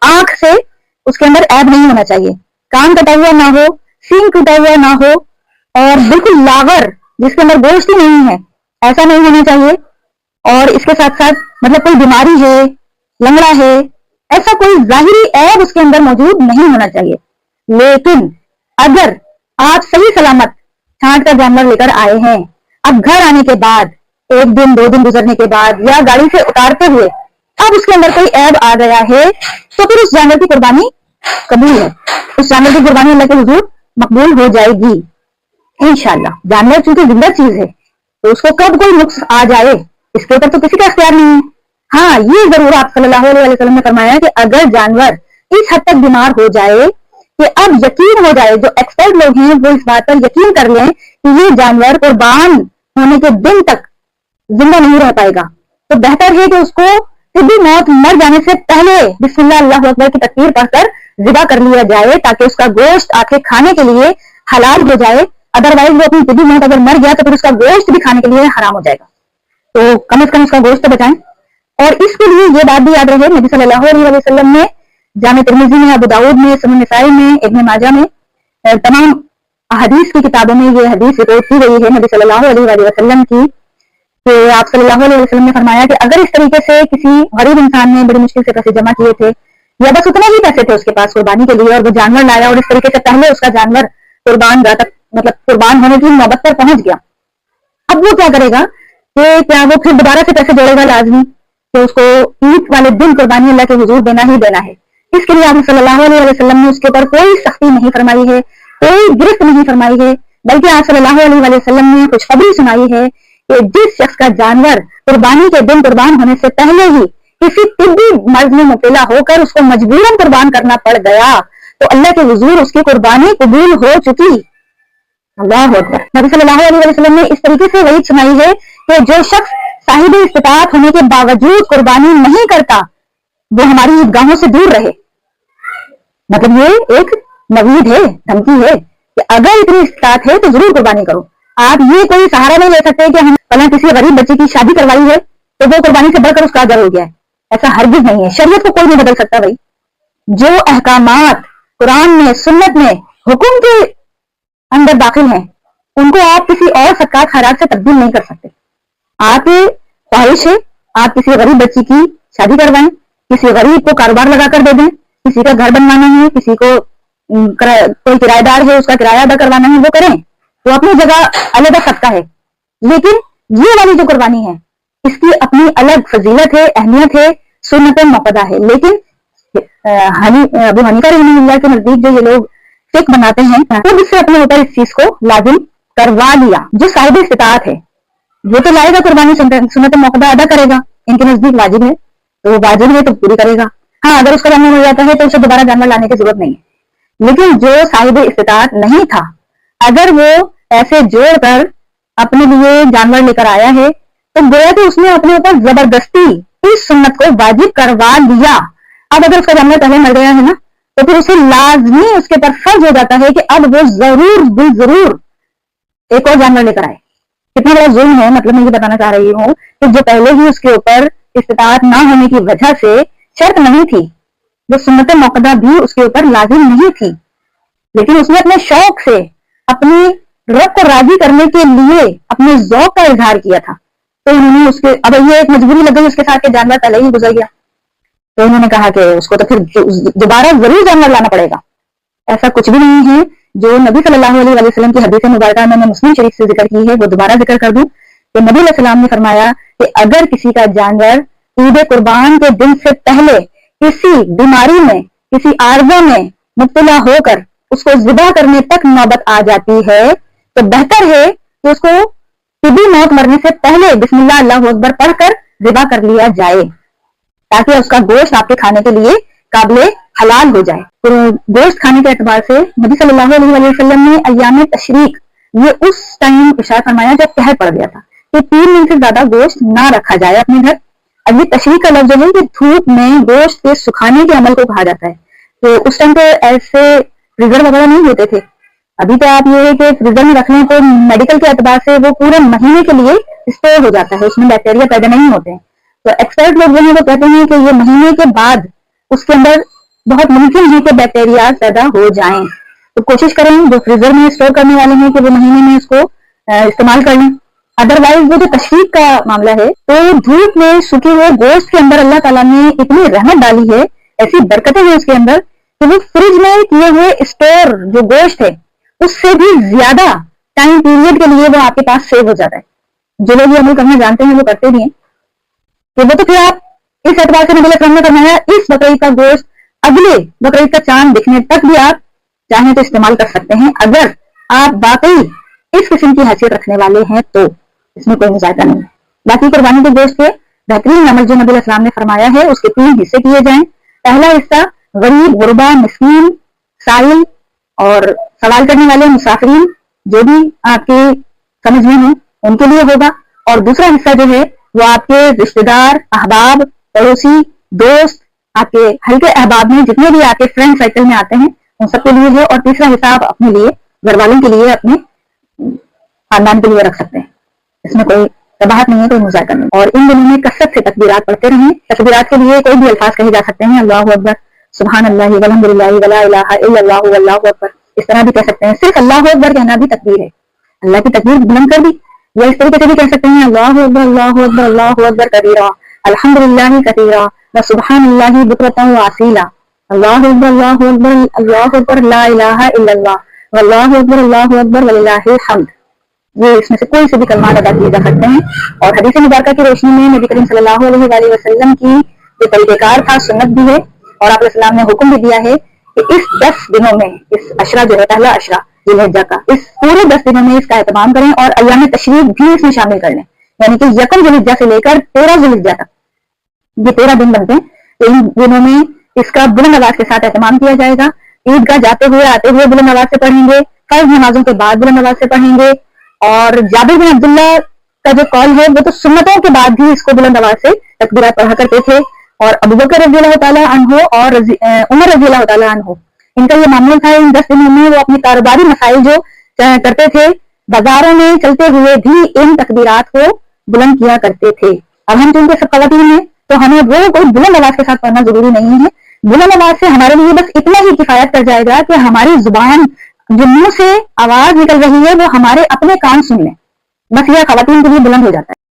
आंख से उसके अंदर ऐब नहीं होना चाहिए, कान कटा हुआ ना हो, सींग टूटा हुआ ना हो, और बिल्कुल लावर जिसके अंदर गोश्त ही नहीं है, ऐसा नहीं होना चाहिए। और इसके साथ साथ मतलब कोई बीमारी है, लंगड़ा है, ऐसा कोई जाहिरी ऐब उसके अंदर मौजूद नहीं होना चाहिए। लेकिन अगर आप सही सलामत छांट का जानवर लेकर आए हैं, अब घर आने के बाद 1 दिन 2 दिन गुजरने के बाद या गाड़ी से उतारते हुए अब उसके अंदर कोई ऐब आ गया है, तो फिर उस जानवर की कुर्बानी कबूल है, उस जानवर की कुर्बानी अल्लाह के हुजूर मकबूल हो जाएगी इंशाअल्लाह। जानवर चूंकि जिंदा चीज है तो उसको कब कोई नुक्स आ जाए इसके ऊपर तो किसी का इख्तियार नहीं है। हाँ, ये जरूर आप सल्लल्लाहु अलैहि वसल्लम ने फरमाया कि अगर जानवर इस हद तक बीमार हो जाए कि अब यकीन हो जाए, जो एक्सपर्ट लोग हैं वो इस बात पर यकीन कर लें कि ये जानवर कुर्बान होने के दिन तक जिंदा नहीं रह पाएगा, तो बेहतर है कि उसको तिब्बी मौत मर जाने से पहले बिस्मिल्लाह अल्लाहु अकबर की तकबीर पढ़कर ज़िबा कर लिया जाए, ताकि उसका गोश्त आखिर खाने के लिए हलाल हो जाए। अदरवाइज वो अपनी तिब्बी मौत अगर मर गया तो फिर उसका गोश्त भी खाने के लिए हराम हो जाएगा। तो कम से कम उसका गोश्त तो बचाएं। और इसके लिए ये बात भी याद रहे, नबी सल्लल्लाहु अलैहि वसल्लम ने जामे तिर्मिज़ी में, अबू दाऊद में, सुनन नसाई में, इब्न माजा में, तमाम हदीस की किताबों में ये हदीस रिपोर्ट की गई है नबी सल्लल्लाहु अलैहि वसल्लम की, कि आप सल्लल्लाहु अलैहि वसल्लम ने फरमाया कि अगर इस तरीके से किसी गरीब इंसान ने बड़ी मुश्किल से पैसे जमा किए थे, या बस उतने ही पैसे थे उसके पास कुर्बानी के लिए, और वो जानवर लाया और इस तरीके से पहले उसका जानवर कुर्बान होने की नौबत पर पहुंच गया, अब वो क्या करेगा कि क्या वो फिर दोबारा से पैसे जोड़ेगा लाजमी, कि उसको ईद वाले दिन कुर्बानी अल्लाह के हुजूर देना ही देना है। इसके लिए आप सल्लल्लाहु अलैहि वसल्लम ने उसके ऊपर कोई सख्ती नहीं फरमाई है, कोई गिरफ्त नहीं फरमाई है, बल्कि आप सल्लल्लाहु अलैहि वसल्लम ने खुशखबरी सुनाई है कि जिस शख्स का जानवर कुर्बानी के दिन कुर्बान होने से पहले ही किसी तिब्बी मर्ज में मुब्तला होकर उसको मजबूरन कुर्बान करना पड़ गया, तो अल्लाह के हुजूर उसकी कुर्बानी कबूल हो चुकी। अल्लाह अकबर। नबी सल्लल्लाहु अलैहि वसल्लम ने इस तरीके से वही सुनाई है कि जो शख्स साहिब इस्तिताअत होने के बावजूद कुर्बानी नहीं करता वो हमारी ईदगाहों से दूर रहे। मतलब ये एक नवीद है, धमकी है कि अगर इतनी इस्तिताअत है तो जरूर कुर्बानी करो। आप ये कोई सहारा नहीं ले सकते कि हम फलां किसी गरीब बच्चे की शादी करवाई है तो वो कुर्बानी से बढ़कर उसका अजर हो गया है, ऐसा हरगिज नहीं है। शरीयत को कोई नहीं बदल सकता भाई। जो अहकामात कुरान में, सुन्नत में, हुक्म के अंदर दाखिल हैं, उनको आप किसी और सकात खैरात से तब्दील नहीं कर सकते। आप ख्वाहिश है आप किसी गरीब बच्ची की शादी करवाएं, किसी गरीब को कारोबार लगा कर दे दें, किसी का घर बनवाना है, किसी को कोई किराएदार है उसका किराया अदा करवाना है, वो करें, वो अपनी जगह अलग सदका है। लेकिन ये वाली जो कुर्बानी है इसकी अपनी अलग फजीलत है, अहमियत है, सुन्नत मुक़द्दा है। लेकिन अबू हनीफा रहमतुल्लाह के नजदीक जो ये लोग फिक्र बनाते हैं तो इससे अपने ऊपर इस चीज को लाजिम करवा लिया। जो साहिब इस्तिताअत है वो तो लाएगा कुर्बानी, सुन्नत मुक़द्दा अदा करेगा, इनके नजदीक वाजिब है तो वो वाजिब है तो पूरी करेगा। हाँ, अगर उसका जानवर हो जाता है तो उसे दोबारा जानवर लाने की जरूरत नहीं है। लेकिन जो साहिब इस्तिताअत नहीं था, अगर वो ऐसे जोड़कर अपने लिए जानवर लेकर आया है तो गोया कि उसने अपने ऊपर जबरदस्ती इस सुन्नत को वाजिब करवा लिया। अब अगर उसका जानवर पहले मर गया है ना तो फिर उसे लाजमी उसके ऊपर फर्ज हो जाता है कि अब वो जरूर एक और जानवर लेकर आए। कितना बड़ा जुल्म है। मतलब मैं ये बताना चाह रही हूँ कि जो पहले ही उसके ऊपर इस्तिताअत ना होने की वजह से शर्त नहीं थी, जो सुन्नत मुक़द्दा भी उसके ऊपर लाजिम नहीं थी, लेकिन उसने अपने शौक से अपनी रब को राजी करने के लिए अपने ज़ौक़ का इजहार किया था, तो उन्होंने उसके अब ये एक मजबूरी लग गई उसके साथ के जानवर पहले ही गुजर गया, तो उन्होंने कहा कि उसको तो फिर दोबारा जरूर जानवर लाना पड़ेगा। ऐसा कुछ भी नहीं है। जो नबी सल्लल्लाहु अलैहि वसल्लम की हदीस मुबारका मैंने मुस्लिम शरीफ से जिक्र की है वो दोबारा जिक्र कर दूं कि नबी अलैहि सलाम ने फरमाया कि अगर किसी का जानवर ईद कुर्बान के दिन से पहले किसी बीमारी में, किसी आर्जा में मुब्तला होकर उसको ज़िबा करने तक नौबत आ जाती है तो बेहतर है कि उसको तिब्बी मौत मरने से पहले बिस्मिल्लाह अल्लाहु अकबर पढ़कर ज़िबा कर लिया जाए, ताकि उसका गोश्त आपके खाने के लिए काबिल हलाल हो जाए। तो गोश्त खाने के एतबार से नबी सल्लल्लाहु अलैहि वसल्लम ने अय्याम तशरीक ये उस टाइम इरशाद फरमाया जब कहर पड़ गया था कि 3 दिन से ज्यादा गोश्त ना रखा जाए अपने घर। अब ये तशरीक का लफ्ज है कि धूप में गोश्त के सुखाने के अमल को कहा जाता है। तो उस टाइम पे ऐसे फ्रीजर वगैरह नहीं होते थे। अभी तो आप ये है कि फ्रीजर में रख लें तो मेडिकल के एतबार से वो पूरे महीने के लिए स्टोर हो जाता है, उसमें बैक्टीरिया पैदा नहीं होते हैं। तो एक्सपर्ट लोग जो है वो कहते हैं कि ये महीने के बाद उसके अंदर بہت ممکن ہے کہ بیکٹیریا پیدا ہو جائیں. تو کوشش کریں جو فریزر میں اسٹور کرنے والے ہیں کہ وہ مہینے میں اس کو استعمال کر لیں. ادروائز وہ جو تشریق کا معاملہ ہے تو دھوپ میں سوکھے ہوئے گوشت کے اندر اللہ تعالیٰ نے اتنی رحمت ڈالی ہے, ایسی برکتیں ہیں اس کے اندر کہ وہ فریج میں کیے ہوئے اسٹور جو گوشت ہے اس سے بھی زیادہ ٹائم پیریڈ کے لیے وہ آپ کے پاس سیو ہو جاتا ہے. جو لوگ یہ عمل کرنا جانتے ہیں وہ کرتے بھی ہیں. تو وہ تو پھر آپ اس اعتبار سے نبی اکرم نے فرمایا اس بقرعید کا گوشت اگلے بقرعید کا چاند دکھنے تک بھی آپ چاہیں تو استعمال کر سکتے ہیں, اگر آپ واقعی اس قسم کی حیثیت رکھنے والے ہیں تو اس میں کوئی مذائقہ نہیں ہے. باقی قربانی کے گوشت کے بہترین عمل جو نبی علیہ السلام نے فرمایا ہے اس کے 3 حصے کیے جائیں. پہلا حصہ غریب, غربا, مسکین, سائل اور سوال کرنے والے مسافرین جو بھی آپ کے سمجھ میں ہوں ان کے لیے ہوگا, اور دوسرا حصہ جو ہے وہ آپ کے رشتے دار, احباب, پڑوسی, دوست, آپ کے ہلکے احباب میں جتنے بھی آپ کے فرینڈ سرکل میں آتے ہیں ان سب کے لیے ہے, اور تیسرا حصہ آپ اپنے لیے, گھر والوں کے لیے, اپنے خاندان کے لیے رکھ سکتے ہیں. اس میں کوئی قباحت نہیں ہے, کوئی مذائقہ نہیں. اور ان دنوں میں کثرت سے تکبیرات پڑھتے رہیں. تکبیرات کے لیے کوئی بھی الفاظ کہے جا سکتے ہیں, اللہ اکبر, سبحان اللہ, والحمد للہ, ولا الہ الا اللہ, واللہ اکبر, اس طرح بھی کہہ سکتے ہیں. صرف اللہ اکبر کہنا بھی تکبیر ہے, اللہ کی تکبیر بلند کر دی. یا اس طریقے سے بھی کہہ سکتے ہیں اللہ اکبر, اللہ اکبر, اللہ اکبر کبیرا, الحمد للہ کثیرا, وسبحان اللہ بکرۃ واسیلا, اللہ اکبر, اللہ اکبر, اللہ اکبر, لا الہ الا اللہ, واللہ اکبر, اللہ اکبر, وللہ الحمد. یہ اس میں سے کوئی سے بھی کلمات ادا کیے جا سکتے ہیں. اور حدیث مبارکہ کی روشنی میں نبی کریم صلی اللہ علیہ وآلہ وسلم کی جو طریقہ کار تھا سنت بھی ہے, اور آپ علیہ السلام نے حکم بھی دیا ہے کہ اس 10 دنوں میں, اس عشرہ جو ہے پہلا عشرہ ذی الحجہ کا, اس پورے 10 دنوں میں اس کا اہتمام کریں اور ایام تشریق بھی اس میں شامل کر لیں. یعنی کہ یکم ذی الحجہ سے لے کر 13 ذی الحجہ تک, یہ 13 دن بنتے ہیں. تو ان دنوں میں اس کا بلند آواز کے ساتھ اہتمام کیا جائے گا. عید گاہ جاتے ہوئے آتے ہوئے بلند آواز سے پڑھیں گے, فرض نمازوں کے بعد بلند آواز سے پڑھیں گے. اور جابر بن عبداللہ کا جو قول ہے وہ تو سنتوں کے بعد بھی اس کو بلند آواز سے تکبیرات پڑھا کرتے تھے. اور ابو بکر رضی اللہ تعالیٰ عنہ اور عمر رضی اللہ تعالیٰ عنہ, ان کا یہ معمول تھا ان 10 دنوں میں وہ اپنے کاروباری مسائل جو کرتے تھے بازاروں میں چلتے ہوئے بھی ان تکبیرات کو بلند کیا کرتے تھے. اب ہم چونکہ سب خواتین ہیں تو ہمیں وہ کوئی بلند آواز کے ساتھ پڑھنا ضروری نہیں ہے. بلند آواز سے ہمارے لیے بس اتنا ہی کفایت کر جائے گا کہ ہماری زبان جو منہ سے آواز نکل رہی ہے وہ ہمارے اپنے کان سن لیں, بس یہ خواتین کے لیے بلند ہو جاتا ہے.